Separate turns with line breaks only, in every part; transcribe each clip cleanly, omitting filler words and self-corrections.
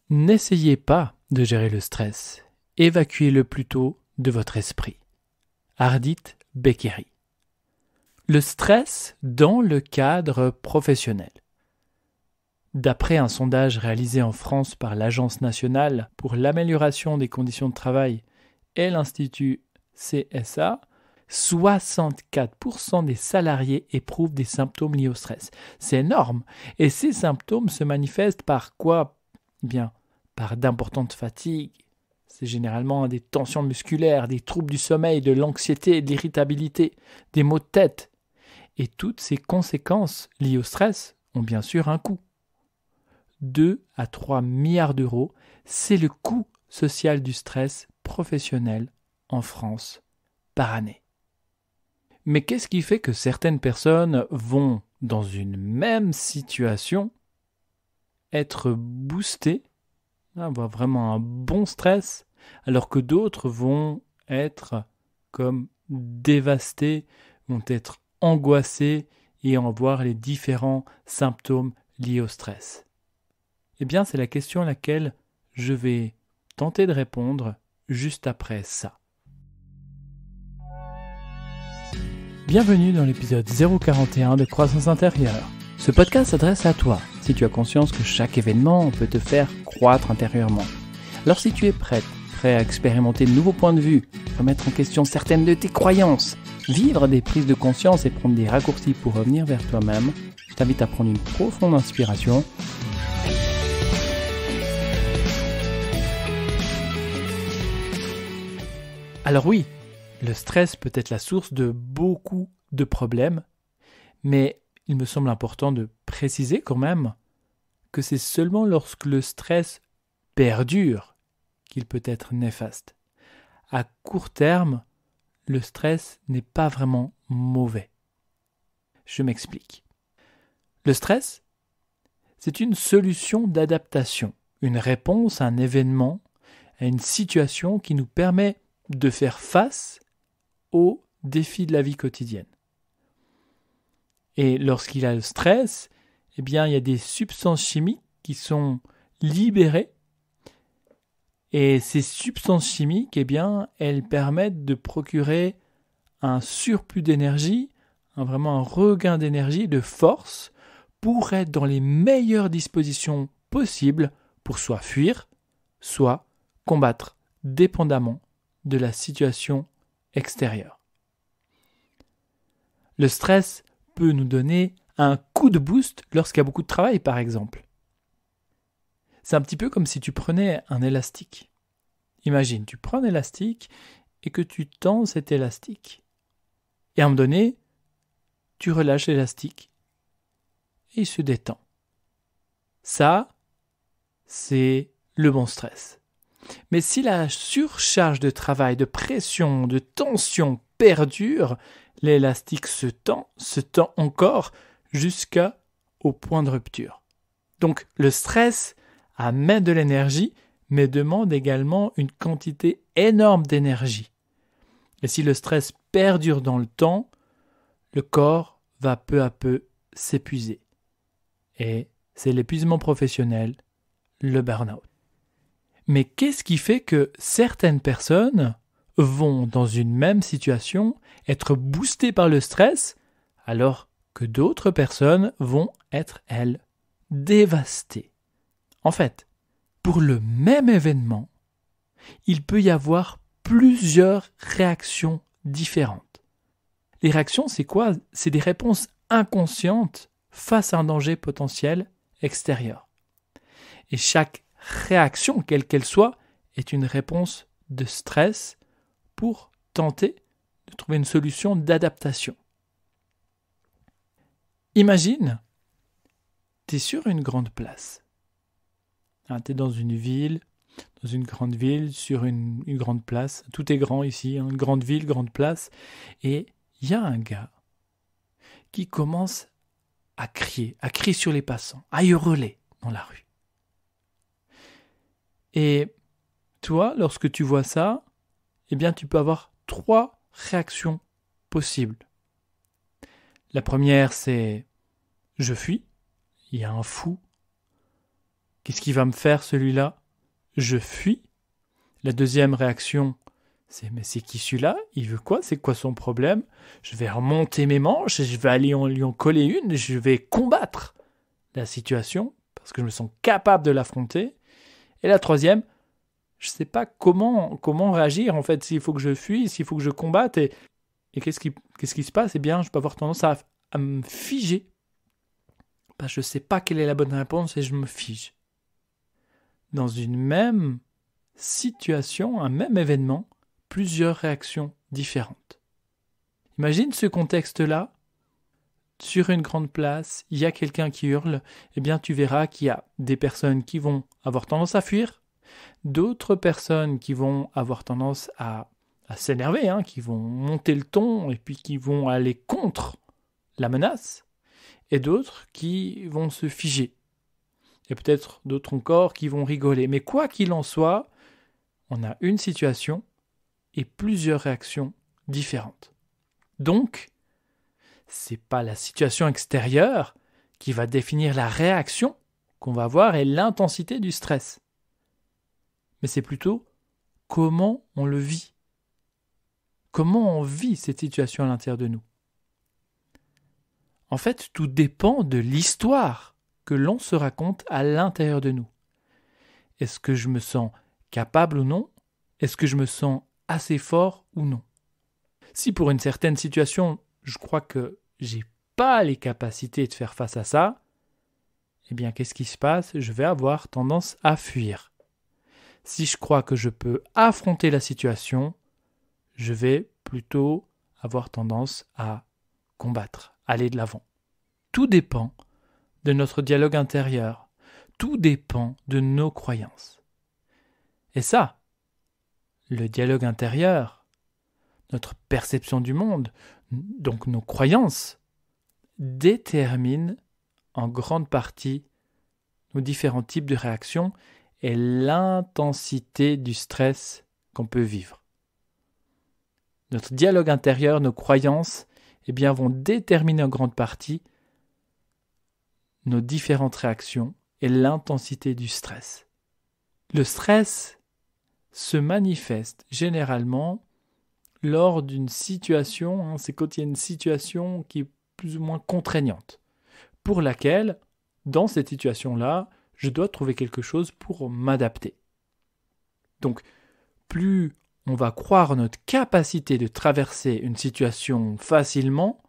N'essayez pas de gérer le stress. Évacuez-le plutôt de votre esprit. Ardit Beccari. Le stress dans le cadre professionnel. D'après un sondage réalisé en France par l'Agence nationale pour l'amélioration des conditions de travail et l'Institut CSA, 64% des salariés éprouvent des symptômes liés au stress. C'est énorme. Et ces symptômes se manifestent par quoi ? Bien, par d'importantes fatigues. C'est généralement des tensions musculaires, des troubles du sommeil, de l'anxiété, de l'irritabilité, des maux de tête. Et toutes ces conséquences liées au stress ont bien sûr un coût. 2 à 3 milliards d'euros, c'est le coût social du stress professionnel en France par année. Mais qu'est-ce qui fait que certaines personnes vont, dans une même situation, être boostées, avoir vraiment un bon stress, alors que d'autres vont être comme dévastées, vont être angoissées et en voir les différents symptômes liés au stress? Eh bien, c'est la question à laquelle je vais tenter de répondre juste après ça. Bienvenue dans l'épisode 041 de Croissance intérieure. Ce podcast s'adresse à toi, si tu as conscience que chaque événement peut te faire croître intérieurement. Alors si tu es prêt à expérimenter de nouveaux points de vue, remettre en question certaines de tes croyances, vivre des prises de conscience et prendre des raccourcis pour revenir vers toi-même, je t'invite à prendre une profonde inspiration. Alors oui, le stress peut être la source de beaucoup de problèmes, mais il me semble important de préciser quand même que c'est seulement lorsque le stress perdure qu'il peut être néfaste. À court terme, le stress n'est pas vraiment mauvais. Je m'explique. Le stress, c'est une solution d'adaptation, une réponse à un événement, à une situation qui nous permet de faire face aux défis de la vie quotidienne. Et lorsqu'il y a le stress, eh bien, il y a des substances chimiques qui sont libérées. Et ces substances chimiques, eh bien, elles permettent de procurer un surplus d'énergie, vraiment un regain d'énergie, de force, pour être dans les meilleures dispositions possibles pour soit fuir, soit combattre, dépendamment de la situation extérieure. Le stress peut nous donner un coup de boost lorsqu'il y a beaucoup de travail, par exemple. C'est un petit peu comme si tu prenais un élastique. Imagine, tu prends un élastique et que tu tends cet élastique. Et à un moment donné, tu relâches l'élastique et il se détend. Ça, c'est le bon stress. Mais si la surcharge de travail, de pression, de tension perdure, l'élastique se tend encore jusqu'au point de rupture. Donc le stress amène de l'énergie, mais demande également une quantité énorme d'énergie. Et si le stress perdure dans le temps, le corps va peu à peu s'épuiser. Et c'est l'épuisement professionnel, le burn-out. Mais qu'est-ce qui fait que certaines personnes vont, dans une même situation, être boostées par le stress, alors que d'autres personnes vont être, elles, dévastées? En fait, pour le même événement, il peut y avoir plusieurs réactions différentes. Les réactions, c'est quoi? C'est des réponses inconscientes face à un danger potentiel extérieur. Et chaque réaction, quelle qu'elle soit, est une réponse de stress pour tenter de trouver une solution d'adaptation. Imagine, tu es sur une grande place. Tu es dans une ville, sur une grande place. Tout est grand ici, une grande ville, grande place. Et il y a un gars qui commence à crier sur les passants, à hurler dans la rue. Et toi, lorsque tu vois ça, eh bien, tu peux avoir 3 réactions possibles. La première, c'est « je fuis ». Il y a un fou Qu'est-ce qu'il va me faire celui-là? Je fuis. La deuxième réaction, c'est mais c'est qui celui-là? Il veut quoi? C'est quoi son problème? Je vais remonter mes manches, je vais aller lui en coller une, je vais combattre la situation parce que je me sens capable de l'affronter. Et la troisième, je ne sais pas comment réagir en fait, s'il faut que je fuis, s'il faut que je combatte. Et qu'est-ce qui se passe? Eh bien, je peux avoir tendance à me figer. Parce que je ne sais pas quelle est la bonne réponse et je me fige. Dans une même situation, un même événement, plusieurs réactions différentes. Imagine ce contexte-là. Sur une grande place, il y a quelqu'un qui hurle, eh bien tu verras qu'il y a des personnes qui vont avoir tendance à fuir, d'autres personnes qui vont avoir tendance à s'énerver, qui vont monter le ton et puis qui vont aller contre la menace, et d'autres qui vont se figer. Et peut-être d'autres encore qui vont rigoler. Mais quoi qu'il en soit, on a une situation et plusieurs réactions différentes. Donc, c'est pas la situation extérieure qui va définir la réaction qu'on va avoir et l'intensité du stress. Mais c'est plutôt comment on le vit. Comment on vit cette situation à l'intérieur de nous. En fait, tout dépend de l'histoire que l'on se raconte à l'intérieur de nous. Est-ce que je me sens capable ou non? Est-ce que je me sens assez fort ou non? Si pour une certaine situation, je crois que j'ai pas les capacités de faire face à ça, eh bien qu'est-ce qui se passe? Je vais avoir tendance à fuir. Si je crois que je peux affronter la situation, je vais plutôt avoir tendance à combattre, aller de l'avant. Tout dépend de notre dialogue intérieur. Tout dépend de nos croyances. Et ça, le dialogue intérieur, notre perception du monde, donc nos croyances, déterminent en grande partie nos différents types de réactions et l'intensité du stress qu'on peut vivre. Notre dialogue intérieur, nos croyances, vont déterminer en grande partie nos différentes réactions et l'intensité du stress. Le stress se manifeste généralement lors d'une situation, c'est quand il y a une situation qui est plus ou moins contraignante, pour laquelle, dans cette situation-là, je dois trouver quelque chose pour m'adapter. Donc, plus on va croire notre capacité de traverser une situation facilement,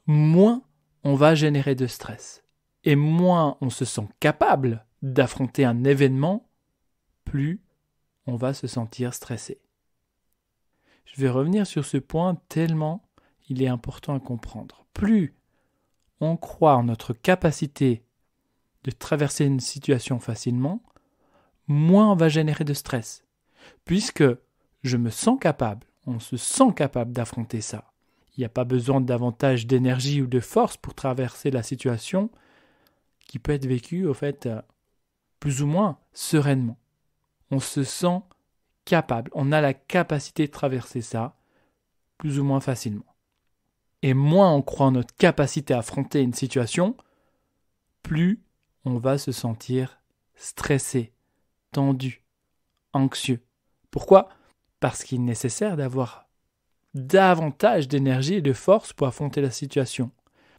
moins on va générer de stress. Et moins on se sent capable d'affronter un événement, plus on va se sentir stressé. Je vais revenir sur ce point tellement il est important à comprendre. Plus on croit en notre capacité de traverser une situation facilement, moins on va générer de stress. Puisque je me sens capable, on se sent capable d'affronter ça. Il n'y a pas besoin de davantage d'énergie ou de force pour traverser la situation qui peut être vécue, au fait, plus ou moins sereinement. On se sent capable, on a la capacité de traverser ça plus ou moins facilement. Et moins on croit en notre capacité à affronter une situation, plus on va se sentir stressé, tendu, anxieux. Pourquoi? Parce qu'il est nécessaire d'avoir davantage d'énergie et de force pour affronter la situation.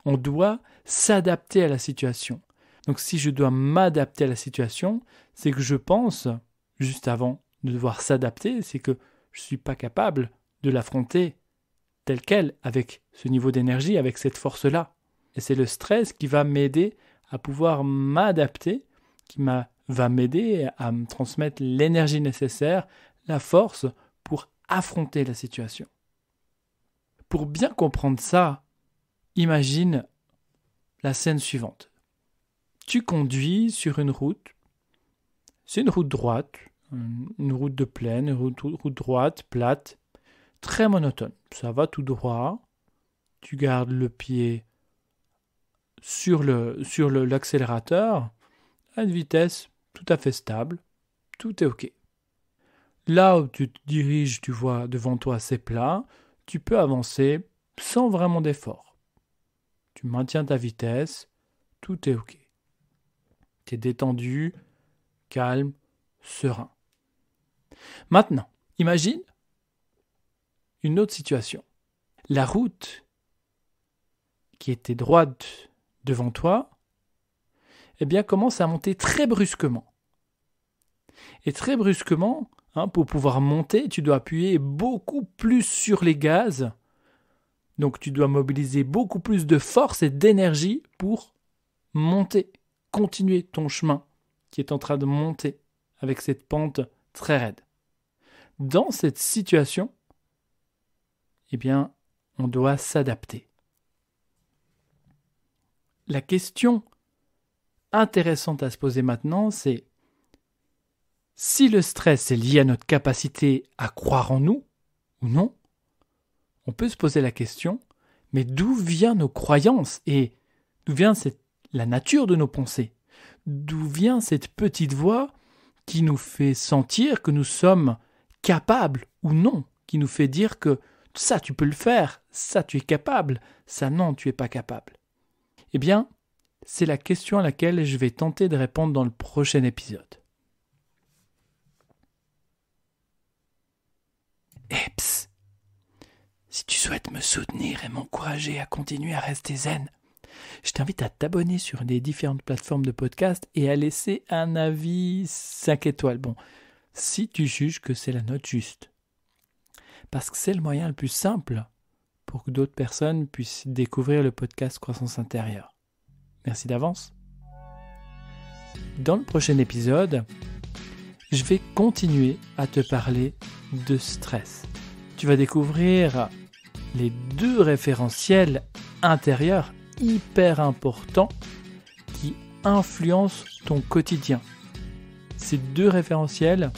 On doit s'adapter à la situation. Donc si je dois m'adapter à la situation, c'est que je pense, juste avant de devoir s'adapter, c'est que je ne suis pas capable de l'affronter telle qu'elle, avec ce niveau d'énergie, avec cette force-là. Et c'est le stress qui va m'aider à pouvoir m'adapter, qui va m'aider à me transmettre l'énergie nécessaire, la force pour affronter la situation. Pour bien comprendre ça, imagine la scène suivante. Tu conduis sur une route, c'est une route droite, une route de plaine, une route droite, plate, très monotone. Ça va tout droit, tu gardes le pied sur l'accélérateur, à une vitesse tout à fait stable, tout est OK. Là où tu te diriges, tu vois devant toi c'est plat, tu peux avancer sans vraiment d'effort. Tu maintiens ta vitesse, tout est OK. Tu es détendu, calme, serein. Maintenant, imagine une autre situation. La route qui était droite devant toi, commence à monter très brusquement. Et très brusquement, pour pouvoir monter, tu dois appuyer beaucoup plus sur les gaz. Donc tu dois mobiliser beaucoup plus de force et d'énergie pour monter, continuer ton chemin qui est en train de monter avec cette pente très raide. Dans cette situation, on doit s'adapter. La question intéressante à se poser maintenant, c'est si le stress est lié à notre capacité à croire en nous ou non, on peut se poser la question, mais d'où viennent nos croyances et d'où vient la nature de nos pensées? D'où vient cette petite voix qui nous fait sentir que nous sommes capables ou non, qui nous fait dire que ça tu peux le faire, ça tu es capable, ça non tu es pas capable? C'est la question à laquelle je vais tenter de répondre dans le prochain épisode. Psst, si tu souhaites me soutenir et m'encourager à continuer à rester zen, je t'invite à t'abonner sur les différentes plateformes de podcast et à laisser un avis 5 étoiles. Bon, si tu juges que c'est la note juste. Parce que c'est le moyen le plus simple pour que d'autres personnes puissent découvrir le podcast Croissance Intérieure. Merci d'avance. Dans le prochain épisode, je vais continuer à te parler de stress. Tu vas découvrir les 2 référentiels intérieurs hyper importants qui influencent ton quotidien. Ces 2 référentiels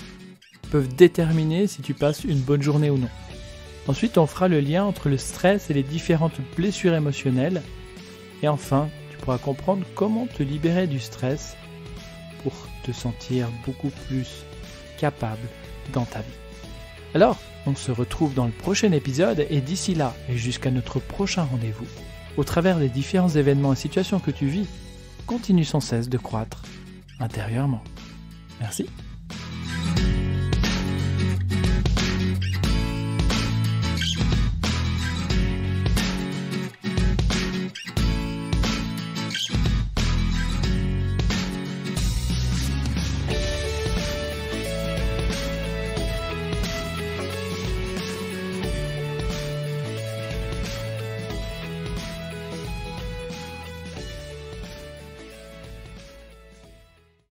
peuvent déterminer si tu passes une bonne journée ou non. Ensuite, on fera le lien entre le stress et les différentes blessures émotionnelles. Et enfin, tu pourras comprendre comment te libérer du stress pour te sentir beaucoup plus capable dans ta vie. Alors, on se retrouve dans le prochain épisode et d'ici là, et jusqu'à notre prochain rendez-vous, au travers des différents événements et situations que tu vis, continue sans cesse de croître intérieurement. Merci.